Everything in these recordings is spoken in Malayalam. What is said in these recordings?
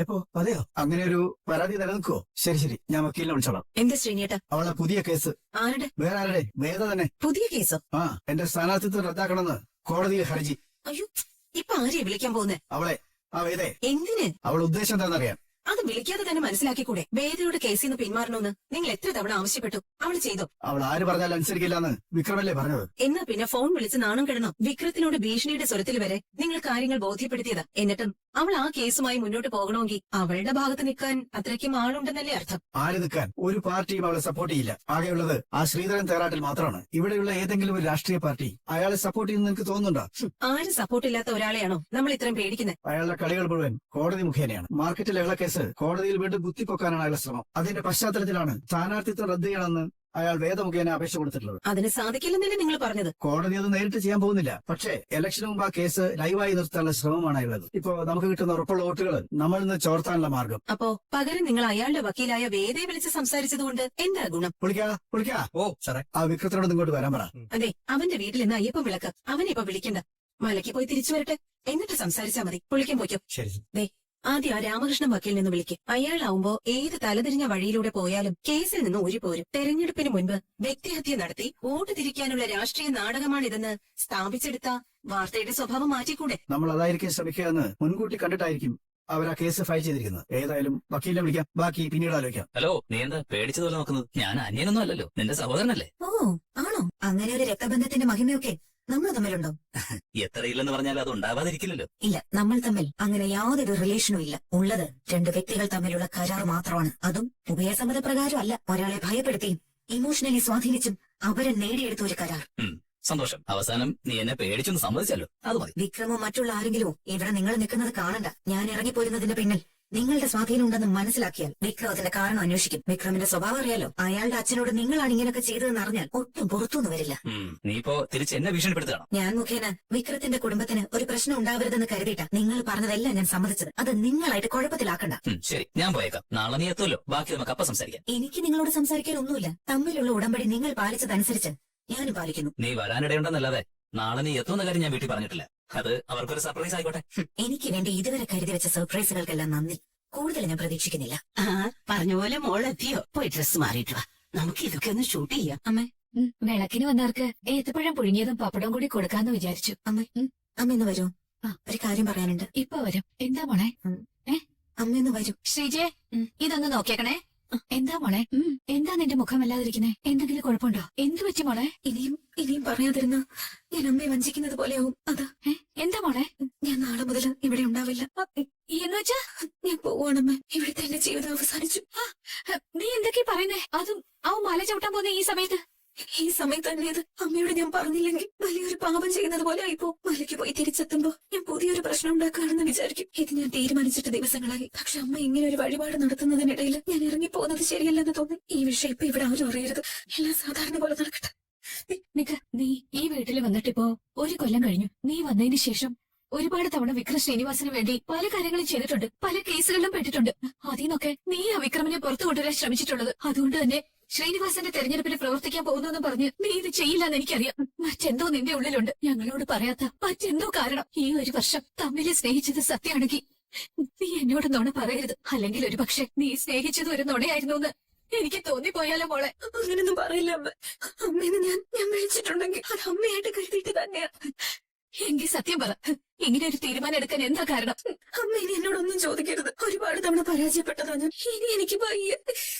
എപ്പോ അതെയോ? അങ്ങനെ ഒരു പരാതി നിലനിൽക്കുവോ? ശരി ശരി, ഞാൻ വക്കീലിനെ വിളിച്ചോളാം. എന്താ ശ്രീനിയേട്ടാ? അവളെ പുതിയ കേസ്. ആരുടെ? വേറെ ആരുടെ? വേദ തന്നെ. പുതിയ കേസോ? എന്റെ സ്ഥാനാർത്ഥിത്വം റദ്ദാക്കണമെന്ന് കോടതിയിൽ ഹർജി. അയ്യോ, ഇപ്പൊ ആരെയാ വിളിക്കാൻ പോകുന്നേ? അവളെ, ആ വേദേ. എന്തിന്? അവൾ ഉദ്ദേശം എന്താണെന്നറിയാം. അത് വിളിക്കാതെ തന്നെ മനസ്സിലാക്കിക്കൂടെ? വേദയുടെ കേസിൽ നിന്ന് പിന്മാറണമെന്ന് നിങ്ങൾ എത്ര തവണ ആവശ്യപ്പെട്ടു? അവള് ചെയ്തോ? അവൾ ആര് പറഞ്ഞാലും അനുസരിക്കില്ലെന്ന് വിക്രമല്ലേ പറഞ്ഞത്? എന്നാ പിന്നെ ഫോൺ വിളിച്ച് നാണം കിടന്നോ? വിക്രത്തിനോട് ഭീഷണിയുടെ സ്വരത്തിൽ വരെ നിങ്ങൾ കാര്യങ്ങൾ ബോധ്യപ്പെടുത്തിയതാ. എന്നിട്ടും അവൾ ആ കേസുമായി മുന്നോട്ട് പോകണമെങ്കിൽ അവളുടെ ഭാഗത്ത് നിൽക്കാൻ അത്രയ്ക്കും ആളുണ്ടെന്നല്ലേ അർത്ഥം? ആര് നിൽക്കാൻ? ഒരു പാർട്ടിയും അവളെ സപ്പോർട്ട് ചെയ്യില്ല. ആകെയുള്ളത് ആ ശ്രീധരൻ തേറാട്ടിൽ മാത്രമാണ്. ഇവിടെയുള്ള ഏതെങ്കിലും ഒരു രാഷ്ട്രീയ പാർട്ടി അയാളെ സപ്പോർട്ട് ചെയ്യുന്ന നിനക്ക് തോന്നുന്നുണ്ടോ? ആരും സപ്പോർട്ട് ഇല്ലാത്ത ഒരാളെയാണോ നമ്മൾ ഇത്രയും പേടിക്കുന്നത്? അയാളുടെ കളികൾ മുഴുവൻ കോടതി മുഖേനയാണ്. മാർക്കറ്റിലെ കേസ് കോടതിയിൽ വീണ്ടും കുത്തിപ്പൊക്കാനാണ് അയാളുടെ ശ്രമം. അതിന്റെ പശ്ചാത്തലത്തിലാണ് സ്ഥാനാർത്ഥിത്വം റദ്ദ് ചെയ്യണമെന്ന് അയാൾ വേദ മുഖേന അപേക്ഷ കൊടുത്തിട്ടുള്ളത്. അതിന് സാധിക്കില്ലെന്നല്ലേ നിങ്ങൾ പറഞ്ഞത്? കോടതി അത് നേരിട്ട് ചെയ്യാൻ പോകുന്നില്ല. പക്ഷേ ഇലക്ഷന് മുമ്പ് ആ കേസ് ലൈവായി നിർത്താനുള്ള ശ്രമമാണ് അയാളത്. ഇപ്പോ നമുക്ക് കിട്ടുന്ന ഉറപ്പുള്ള വോട്ടുകൾ നമ്മൾ ഇന്ന് ചോർത്താനുള്ള മാർഗം. അപ്പോ പകരം നിങ്ങൾ അയാളുടെ വക്കീലായ വേദയെ വിളിച്ച് സംസാരിച്ചതുകൊണ്ട് എന്താ ഗുണം? വിളിക്കാ. ഓ സാറേ, ആ വിക്രത്തിനോട് ഇങ്ങോട്ട് വരാൻ പറ. അതെ, അവന്റെ വീട്ടിൽ നിന്ന് അയ്യപ്പം വിളക്ക്. അവനെ ഇപ്പൊ വിളിക്കണ്ട. മലയ്ക്ക് പോയി തിരിച്ചു വരട്ടെ, എന്നിട്ട് സംസാരിച്ചാ മതി. വിളിക്കാൻ പോയിക്കോ. ശരി. ആദ്യം ആ രാമകൃഷ്ണൻ വക്കീൽ നിന്ന് വിളിക്കും. അയാളാവുമ്പോ ഏത് തലതിരിഞ്ഞ വഴിയിലൂടെ പോയാലും കേസിൽ നിന്ന് ഊരിപ്പോരും. തെരഞ്ഞെടുപ്പിന് മുൻപ് വ്യക്തിഹത്യ നടത്തി വോട്ട് തിരിക്കാനുള്ള രാഷ്ട്രീയ നാടകമാണിതെന്ന് സ്ഥാപിച്ചെടുത്ത വാർത്തയുടെ സ്വഭാവം മാറ്റിക്കൂടെ? നമ്മൾ അതായിരിക്കും ശ്രമിക്കുകയെന്ന് മുൻകൂട്ടി കണ്ടിട്ടായിരിക്കും അവർ ആ കേസ് ഫയൽ ചെയ്തിരിക്കുന്നത്. ഏതായാലും വക്കീലിനെ വിളിക്കാം, ബാക്കി പിന്നീട് ആലോചിക്കാം. ഹലോ, നീ എന്താ പേടിച്ചതുപോലെ നോക്കുന്നത്? ഞാൻ അന്യനൊന്നും അല്ലല്ലോ, നിന്റെ സഹോദരനല്ലേ? ഓ ആണോ? അങ്ങനെ ഒരു രക്തബന്ധത്തിന്റെ മഹിമയൊക്കെ നമ്മൾ തമ്മിലുണ്ടോ? എത്രയില്ലെന്ന് പറഞ്ഞാൽ അത് ഉണ്ടാവാതിരിക്കില്ലല്ലോ. ഇല്ല, നമ്മൾ തമ്മിൽ അങ്ങനെ യാതൊരു റിലേഷനും ഇല്ല. ഉള്ളത് രണ്ട് വ്യക്തികൾ തമ്മിലുള്ള കരാർ മാത്രമാണ്. അതും ഉഭയസമ്മത പ്രകാരം അല്ല. ഒരാളെ ഭയപ്പെടുത്തിയും ഇമോഷണലി സ്വാധീനിച്ചും അവരെ നേടിയെടുത്ത ഒരു കരാർ. സന്തോഷം. അവസാനം നീ എന്നെ പേടിച്ചൊന്ന് സമ്മതിച്ചല്ലോ, അത് മതി. വിക്രമോ മറ്റുള്ള ആരെങ്കിലും ഇവിടെ നിങ്ങൾ നിൽക്കുന്നത് കാണണ്ട. ഞാൻ ഇറങ്ങിപ്പോരുന്നതിന്റെ പിന്നിൽ നിങ്ങളുടെ സ്വാധീനം ഉണ്ടെന്ന് മനസ്സിലാക്കിയാൽ വിക്രം അതിന്റെ കാരണം അന്വേഷിക്കും. വിക്രമിന്റെ സ്വഭാവം അറിയാലോ. അയാളുടെ അച്ഛനോട് നിങ്ങളാണ് ഇങ്ങനെയൊക്കെ ചെയ്തതെന്ന് അറിഞ്ഞാൽ ഒട്ടും പുറത്തുനിന്ന് വരില്ല. നീ ഇപ്പോ തിരിച്ച് എന്നെ ഭീഷണിപ്പെടുത്തണം. ഞാൻ മുഖേന വിക്രത്തിന്റെ കുടുംബത്തിന് ഒരു പ്രശ്നം ഉണ്ടാവരുതെന്ന് കരുതിയിട്ടാ നിങ്ങൾ പറഞ്ഞതെല്ലാം ഞാൻ സമ്മതിച്ചത്. അത് നിങ്ങളായിട്ട് കുഴപ്പത്തിലാക്കണ്ട. ശരി, ഞാൻ പോയേക്കാം. നാളെ നീ എത്തുമല്ലോ, ബാക്കി നമുക്ക് അപ്പം സംസാരിക്കാം. എനിക്ക് നിങ്ങളോട് സംസാരിക്കാൻ ഒന്നുമില്ല. തമ്മിലുള്ള ഉടമ്പടി നിങ്ങൾ പാലിച്ചതനുസരിച്ച് ഞാനും പാലിക്കുന്നു. നീ വരാനിടയുണ്ടെന്നല്ലാതെ നാളെ നീ എത്തുന്ന കാര്യം ഞാൻ വീട്ടിൽ പറഞ്ഞിട്ടില്ല. അത് അവർക്കൊരു സർപ്രൈസ് ആയിക്കോട്ടെ. എനിക്ക് വേണ്ടി ഇതുവരെ കരുതി വെച്ച സർപ്രൈസുകൾക്കെല്ലാം നന്ദി. കൂടുതൽ ഞാൻ പ്രതീക്ഷിക്കുന്നില്ല. പറഞ്ഞ പോലെ മോളെത്തിയോ? പോയി ഡ്രസ് മാറിയിട്ട് വാ, നമുക്ക് ഇതൊക്കെ ഒന്ന് ഷൂട്ട് ചെയ്യാം. അമ്മേ, വിളക്കിന് വന്നവർക്ക് ഏത്തപ്പഴം പുഴുങ്ങിയതും പപ്പടവും കൂടി കൊടുക്കാന്ന് വിചാരിച്ചു. അമ്മ ഇന്ന് വരൂ. ഒരു കാര്യം പറയാനുണ്ട്. ഇപ്പൊ വരും. എന്താ മോളെ? അമ്മ ഇന്ന് വരൂ. ശ്രീജെ, ഇതൊന്ന് നോക്കിയേക്കണേ. എന്താ മോളെ? എന്താ നിന്റെ മുഖം വല്ലാതിരിക്കുന്നേ? എന്തെങ്കിലും കുഴപ്പമുണ്ടോ? എന്തു പറ്റി മോളെ? ഇനിയും പറയാതിരുന്ന ഞാൻ അമ്മയെ വഞ്ചിക്കുന്നത് പോലെയാവും. അതാ. എന്താ മോളെ? ഞാൻ നാളെ മുതൽ ഇവിടെ ഉണ്ടാവില്ല. എന്നുവെച്ചാ? ഞാൻ പോവാണമ്മ. ഇവിടുത്തെ എന്റെ ജീവിതം അവസാനിച്ചു. നീ എന്തൊക്കെയാ പറയുന്നേ? അതും അവൻ മല ചവിട്ടാൻ പോകുന്ന ഈ സമയത്ത്? ഈ സമയത്ത് തന്നെയത് അമ്മയോട് ഞാൻ പറഞ്ഞില്ലെങ്കിൽ വലിയൊരു പാപം ചെയ്യുന്നത് പോലെ ആയിപ്പോ. മലയ്ക്ക് പോയി തിരിച്ചെത്തുമ്പോ ഞാൻ പുതിയൊരു പ്രശ്നം ഉണ്ടാക്കുകയാണെന്ന് വിചാരിക്കും. ഇത് ഞാൻ തീരുമാനിച്ചിട്ട് ദിവസങ്ങളായി. പക്ഷെ അമ്മ ഇങ്ങനെ ഒരു വഴിപാട് നടത്തുന്നതിനിടയിൽ ഞാൻ ഇറങ്ങിപ്പോകുന്നത് ശരിയല്ലെന്ന് തോന്നി. ഈ വിഷയം ഇപ്പൊ ഇവിടെ ആരും അറിയരുത്. എല്ലാം സാധാരണ പോലെ നടക്കട്ടെ. നീ ഈ വീട്ടിൽ വന്നിട്ടിപ്പോ 1 കൊല്ലം കഴിഞ്ഞു. നീ വന്നതിന് ശേഷം ഒരുപാട് തവണ വിക്രം ശ്രീനിവാസിന് വേണ്ടി പല കാര്യങ്ങളും ചെയ്തിട്ടുണ്ട്. പല കേസുകളിലും പെട്ടിട്ടുണ്ട്. അതിന്നൊക്കെ നീ ആ വിക്രമിനെ പുറത്തു കൊണ്ടുവരാൻ ശ്രമിച്ചിട്ടുള്ളത്. അതുകൊണ്ട് തന്നെ ശ്രീനിവാസന്റെ തെരഞ്ഞെടുപ്പിൽ പ്രവർത്തിക്കാൻ പോകുന്നെന്ന് പറഞ്ഞ് നീ ഇത് ചെയ്യില്ലെന്ന് എനിക്കറിയാം. മറ്റെന്തോ നിന്റെ ഉള്ളിലുണ്ട്, ഞങ്ങളോട് പറയാത്ത മറ്റെന്തോ കാരണം. ഈ 1 വർഷം തമ്മിൽ സ്നേഹിച്ചത് സത്യമാണെങ്കിൽ നീ എന്നോട് നുണ പറയരുത്. അല്ലെങ്കിൽ ഒരു പക്ഷെ നീ സ്നേഹിച്ചത് ഒരു നുണയായിരുന്നു എന്ന് എനിക്ക് തോന്നിപ്പോയാലോ മോളെ? അങ്ങനൊന്നും പറയില്ല അമ്മ. അമ്മേന്ന് ഞാൻ വിളിച്ചിട്ടുണ്ടെങ്കിൽ അത് അമ്മയായിട്ട് കരുതിയിട്ട് തന്നെയാ. എങ്കിൽ സത്യം പറ, ഇങ്ങനെ ഒരു തീരുമാനം എടുക്കാൻ എന്താ കാരണം? അമ്മ ഇനി എന്നോടൊന്നും ചോദിക്കരുത്. ഒരുപാട് തവണ പരാജയപ്പെട്ടതാ ഞാൻ. ഇനി എനിക്ക് വയ്യ.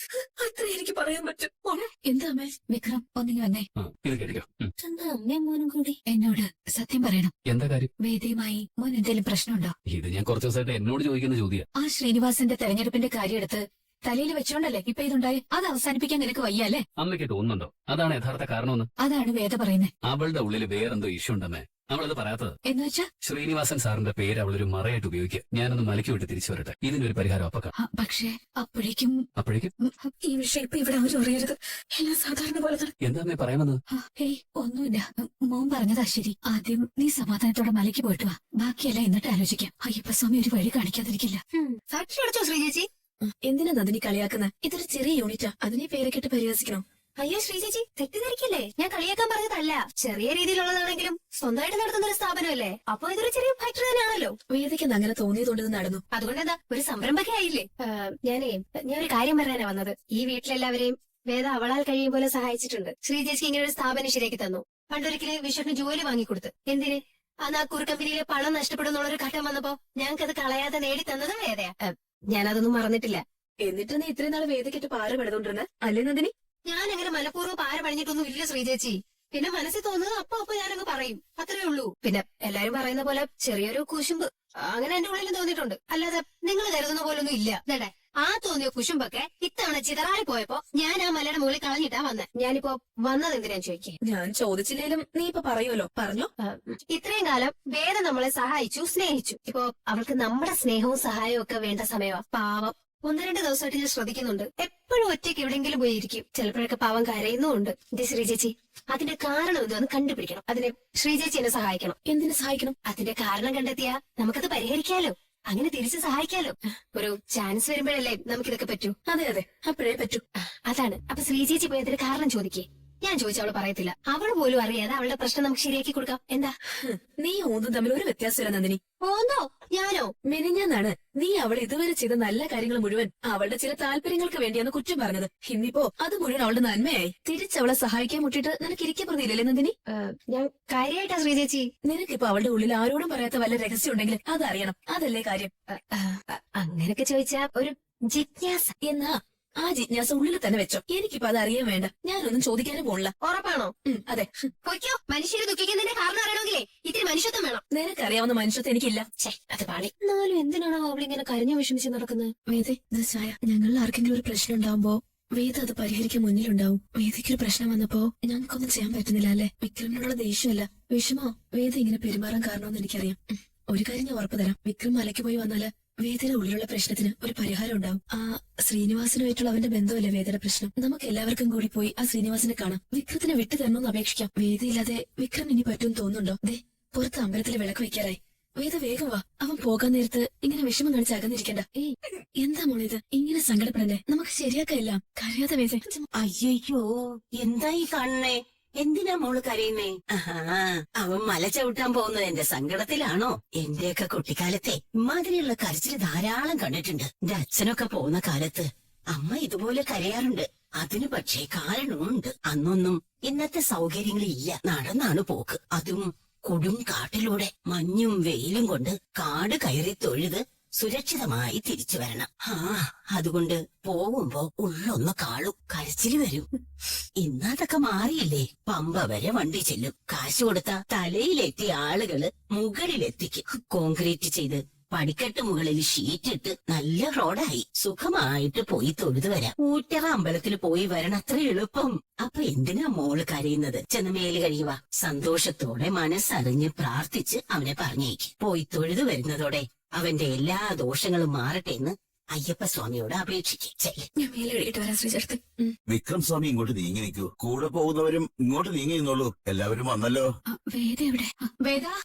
അത്ര എനിക്ക് പറയാൻ പറ്റും. മോളെ, എന്താ അമ്മേ? വിക്രം, ഒന്നിങ്ങി വന്നേ. ഇത് കേട്ടോ. എന്താ അമ്മയും മോനും കൂടി? എന്നോട് സത്യം പറയണം. എന്താ കാര്യം? വേദിയുമായി മോൻ എന്തെങ്കിലും പ്രശ്നമുണ്ടോ? ഇത് ഞാൻ കുറച്ച് ദിവസമായിട്ട് എന്നോട് ചോദിക്കുന്ന ചോദ്യം. ആ ശ്രീനിവാസന്റെ തെരഞ്ഞെടുപ്പിന്റെ കാര്യം എടുത്ത് തലയിൽ വെച്ചോണ്ടല്ലേ ഇപ്പൊ ഇതുണ്ടായി? അത് അവസാനിപ്പിക്കാൻ നിനക്ക് വയ്യല്ലേ? അമ്മയ്ക്ക് തോന്നുന്നുണ്ടോ അതാണ് യഥാർത്ഥ കാരണമെന്ന്? അതാണ് വേദ പറയുന്നത്. അവളുടെ ഉള്ളിൽ വേറെന്തോ ഇഷ്യൂ ഉണ്ടെന്നേ അവളത് പറയാത്തത്. എന്നുവെച്ചാ? ശ്രീനിവാസൻ സാറിന്റെ പേര് അവളൊരു മറയായിട്ട് ഉപയോഗിക്കുക. ഞാനൊന്ന് മലക്കി വിട്ട് തിരിച്ചു വരട്ടെ. ഇതിനൊരു പരിഹാരം അപ്പക്കാം. പക്ഷേ അപ്പോഴേക്കും ഈ വിഷയം ഇപ്പൊ ഇവിടെ ആരും അറിയരുത്. എല്ലാം സാധാരണ പോലെ എന്താ അമ്മേ പറയാൻ വന്നത്? ഒന്നുമില്ല. മോൻ പറഞ്ഞതാ ശരി. ആദ്യം നീ സമാധാനത്തോടെ മലയ്ക്ക് പോയിട്ട് വാ. ബാക്കിയെല്ലാം എന്നിട്ട് ആലോചിക്കാം. അയ്യപ്പസ്വാമി ഒരു വഴി കാണിക്കാതിരിക്കില്ല. ഫാക്ടറി അടച്ചോ ശ്രീജേച്ചി? എന്തിനാ നന്ദിനി കളിയാക്കുന്ന? ഇതൊരു ചെറിയ യൂണിറ്റാ. അതിനെ പേരൊക്കെ പരിഹസിക്കണോ? അയ്യോ ശ്രീചേച്ചി തെറ്റിദ്ധരിക്കില്ലേ, ഞാൻ കളിയാക്കാൻ പറഞ്ഞതല്ല. ചെറിയ രീതിയിലുള്ളതാണെങ്കിലും സ്വന്തമായിട്ട് നടത്തുന്ന ഒരു സ്ഥാപനമല്ലേ, അപ്പൊ ഇതൊരു ചെറിയ ഫാക്ടറി തന്നെയാണല്ലോ. വേദയ്ക്ക് അങ്ങനെ തോന്നിയതുകൊണ്ട് ഇത് നടന്നു. അതുകൊണ്ടെന്താ, ഒരു സംരംഭമൊക്കെ ആയില്ലേ. ഞാൻ ഒരു കാര്യം പറയാനാ വന്നത്. ഈ വീട്ടിലെല്ലാവരെയും വേദ അവളാൽ കഴിയും പോലെ സഹായിച്ചിട്ടുണ്ട്. ശ്രീചേച്ചിക്ക് ഇങ്ങനെ ഒരു സ്ഥാപനം ശരിയാക്കി തന്നു. പണ്ടൊരിക്കല് വിശ്വന് ജോലി വാങ്ങിക്കൊടുത്ത്. എന്തിന്? അന്ന് ആ കുറുക്കമ്പനിയിലെ പണം നഷ്ടപ്പെടുന്നുള്ളൊരു ഘട്ടം വന്നപ്പോ ഞങ്ങൾക്കത് കളയാതെ നേടി തന്നതും വേദയാ. ഞാനതൊന്നും മറന്നിട്ടില്ല. എന്നിട്ട് നീ ഇത്രയും നാൾ വേദയ്ക്കിട്ട് പാറ പെടുന്നോണ്ടിരുന്ന അല്ലേ നന്ദിനി? ഞാൻ അങ്ങനെ മനഃപൂർവ്വം പാര പണിഞ്ഞിട്ടൊന്നും ഇല്ല ശ്രീചേച്ചി. പിന്നെ മനസ്സിൽ തോന്നുന്നത് അപ്പൊ ഞാനങ്ങ് പറയും, അത്രേ ഉള്ളൂ. പിന്നെ എല്ലാരും പറയുന്ന പോലെ ചെറിയൊരു കുശുമ്പ് അങ്ങനെ എന്റെ ഉള്ളിലും തോന്നിയിട്ടുണ്ട്. അല്ലാതെ നിങ്ങൾ കരുതുന്ന പോലൊന്നും ഇല്ല. ദേടെ, ആ തോന്നിയ കുശുമ്പൊക്കെ ഇത്തവണ ചിതറായി പോയപ്പോ ഞാൻ ആ മലയുടെ മുകളിൽ കളഞ്ഞിട്ടാ വന്നത്. ഞാനിപ്പോ വന്നത് എന്തിനാന്ന് ചോദിക്കേ. ഞാൻ ചോദിച്ചില്ലേലും നീ ഇപ്പൊ പറയുമല്ലോ, പറഞ്ഞോ. ഇത്രയും കാലം വേദ നമ്മളെ സഹായിച്ചു, സ്നേഹിച്ചു. ഇപ്പൊ അവൾക്ക് നമ്മുടെ സ്നേഹവും സഹായവും ഒക്കെ വേണ്ട സമയമാ. പാവം 1-2 ദിവസമായിട്ട് ഞാൻ ശ്രദ്ധിക്കുന്നുണ്ട്. എപ്പോഴും ഒറ്റയ്ക്ക് എവിടെയെങ്കിലും പോയിരിക്കും. ചിലപ്പോഴൊക്കെ പാവം കരയുന്നുമുണ്ട്. എന്റെ ശ്രീചേച്ചി, അതിന്റെ കാരണം എന്താന്ന് കണ്ടുപിടിക്കണം. അതിന് ശ്രീചേച്ചി എന്നെ സഹായിക്കണം. എന്തിനു സഹായിക്കണം? അതിന്റെ കാരണം കണ്ടെത്തിയാ നമുക്കത് പരിഹരിക്കാലോ, അങ്ങനെ തിരിച്ച് സഹായിക്കാലോ. ഒരു ചാൻസ് വരുമ്പോഴല്ലേ നമുക്കിതൊക്കെ പറ്റൂ. അതെ അതെ, അപ്പോഴേ പറ്റൂ. അതാണ്. അപ്പൊ ശ്രീചേച്ചി പോയി അതിന്റെ കാരണം ചോദിക്കേ. ഞാൻ ചോദിച്ച അവള് പറയത്തില്ല. അവൾ പോലും അറിയാതെ അവളുടെ പ്രശ്നം നമുക്ക് ശരിയാക്കി കൊടുക്കാം. എന്താ? നീ ഓന്നും തമ്മിൽ ഒരു വ്യത്യാസമില്ല നന്ദിനി. ഓന്നോ? ഞാനോ? മെനിഞ്ഞാന്നാണ് നീ അവൾ ഇതുവരെ ചെയ്ത നല്ല കാര്യങ്ങൾ മുഴുവൻ അവളുടെ ചില താല്പര്യങ്ങൾക്ക് വേണ്ടിയാണ് കുറ്റം പറഞ്ഞത്. ഇന്നിപ്പോ അത് മുഴുവൻ അവളുടെ നന്മയായി. തിരിച്ചവളെ സഹായിക്കാൻ മുട്ടിട്ട് നിനക്ക് ഇരിക്കാൻ പ്രതിയില്ലല്ലേ നന്ദിനി? ഞാൻ കാര്യമായിട്ടാ ശ്രീചേച്ചി. നിനക്കിപ്പോ അവളുടെ ഉള്ളിൽ ആരോടും പറയാത്ത വല്ല രഹസ്യം ഉണ്ടെങ്കിൽ അതറിയണം. അതല്ലേ കാര്യം. അങ്ങനെയൊക്കെ ചോദിച്ചാ ഒരു ജിജ്ഞാസ. എന്നാ ആ ജിജ്ഞാസ ഉള്ളിൽ തന്നെ വെച്ചോ. എനിക്കിപ്പോ അത് അറിയാൻ വേണ്ട. ഞാനൊന്നും ചോദിക്കാനും പോണില്ല. ഉറപ്പാണോ? അതെ. പൊയ്ക്കോ. മനുഷ്യരെ ദുഃഖിക്കുന്നതിന്റെ കാരണം അറിയണമെങ്കിലേ ഇത്തിരി മനുഷ്യത്വം വേണം. നിനക്കറിയാവുന്ന മനുഷ്യത്വം എനിക്കില്ല. അത് പാടി. എന്നാലും എന്തിനാണോ അവളിങ്ങനെ കരഞ്ഞു വിഷമിച്ച് നടക്കുന്നത്? വേദേ, ഇത് ചായ. ഞങ്ങളിൽ ആർക്കെങ്കിലും ഒരു പ്രശ്നം ഉണ്ടാവുമ്പോ വേദ അത് പരിഹരിക്കാൻ മുന്നിലുണ്ടാവും. വേദയ്ക്കൊരു പ്രശ്നം വന്നപ്പോ ഞങ്ങൾക്കൊന്നും ചെയ്യാൻ പറ്റുന്നില്ല അല്ലേ? വിക്രമിനോടുള്ള ദേഷ്യമല്ല, വിഷമോ വേദ ഇങ്ങനെ പെരുമാറാൻ കാരണമെന്ന് എനിക്കറിയാം. ഒരു കാര്യം ഞാൻ ഉറപ്പു തരാം. വിക്രം മലയ്ക്ക് പോയി വന്നാല് വേദയുടെ ഉള്ളിലുള്ള പ്രശ്നത്തിന് ഒരു പരിഹാരം ഉണ്ടാവും. ആ ശ്രീനിവാസനുമായിട്ടുള്ള അവന്റെ ബന്ധമല്ലേ വേദയുടെ പ്രശ്നം. നമുക്ക് എല്ലാവർക്കും കൂടി പോയി ആ ശ്രീനിവാസനെ കാണാം. വിക്രത്തിനെ വിട്ടു തരണമെന്ന് അപേക്ഷിക്കാം. വേദയില്ലാതെ വിക്രം ഇനി പറ്റുമെന്ന് തോന്നുന്നുണ്ടോ? ദേ, പുറത്ത് അമ്പലത്തിലെ വിളക്ക് വെക്കാറായി. വേദ വേഗം വാ. അവൻ പോകാൻ നേരത്ത് ഇങ്ങനെ വിഷമം കാണിച്ച് അകന്നിരിക്കണ്ട. ഏയ്, എന്താ മോളെ ഇത്? ഇങ്ങനെ സങ്കടപ്പെടല്ലേ? നമുക്ക് ശരിയാക്കല്ല. കരയാതെ വേദ. അയ്യോ, എന്താ ഈ കാണണേ? എന്തിനാ മോള് കരയുന്നേ? അവൻ മല ചവിട്ടാൻ പോകുന്നത് എന്റെ സങ്കടത്തിലാണോ? എന്റെയൊക്കെ കുട്ടിക്കാലത്തെ ഇമാതിരിയുള്ള കരച്ചില് ധാരാളം കണ്ടിട്ടുണ്ട്. എന്റെ അച്ഛനൊക്കെ പോകുന്ന കാലത്ത് അമ്മ ഇതുപോലെ കരയാറുണ്ട്. അതിന് പക്ഷേ കാരണമുണ്ട്. അന്നൊന്നും ഇന്നത്തെ സൗകര്യങ്ങളില്ല. നടന്നാണ് പോക്ക്. അതും കൊടും കാട്ടിലൂടെ മഞ്ഞും വെയിലും കൊണ്ട് കാട് കയറി തൊഴുത് സുരക്ഷിതമായി തിരിച്ചു വരണം. അതുകൊണ്ട് പോകുമ്പോ ഉള്ളൊന്ന് കാളും, കരച്ചില് വരും. ഇന്നതൊക്കെ മാറിയില്ലേ? പമ്പ വരെ വണ്ടി ചെല്ലും. കാശ് കൊടുത്ത തലയിലെത്തിയ ആളുകള് മുകളിലെത്തിക്കും. കോൺക്രീറ്റ് ചെയ്ത് പടിക്കെട്ട് മുകളിൽ ഷീറ്റിട്ട് നല്ല റോഡായി. സുഖമായിട്ട് പോയി തൊഴുതു വരാം. ഊറ്ററ അമ്പലത്തിൽ പോയി വരണം, അത്ര എളുപ്പം. അപ്പൊ എന്തിനാ മോള് കരയുന്നത്? ചെന്ന് മേല് കഴിയുക. സന്തോഷത്തോടെ മനസ്സറിഞ്ഞ് പ്രാർത്ഥിച്ച് അവനെ പറഞ്ഞേക്ക്. പോയി തൊഴുതു വരുന്നതോടെ അവന്റെ എല്ലാ ദോഷങ്ങളും മാറട്ടെ എന്ന് അയ്യപ്പസ്വാമിയോട് അപേക്ഷിക്കും. ഞാൻ മേലെ എഴുതിയിട്ട് വരാം ശ്രീചേർത്ത്. വിക്രം സ്വാമി ഇങ്ങോട്ട് നീങ്ങി നിൽക്കൂ. കൂടെ പോകുന്നവരും ഇങ്ങോട്ട് നീങ്ങി നിന്നോളൂ. എല്ലാവരും വന്നല്ലോ. വേദ എവിടെ? വേദ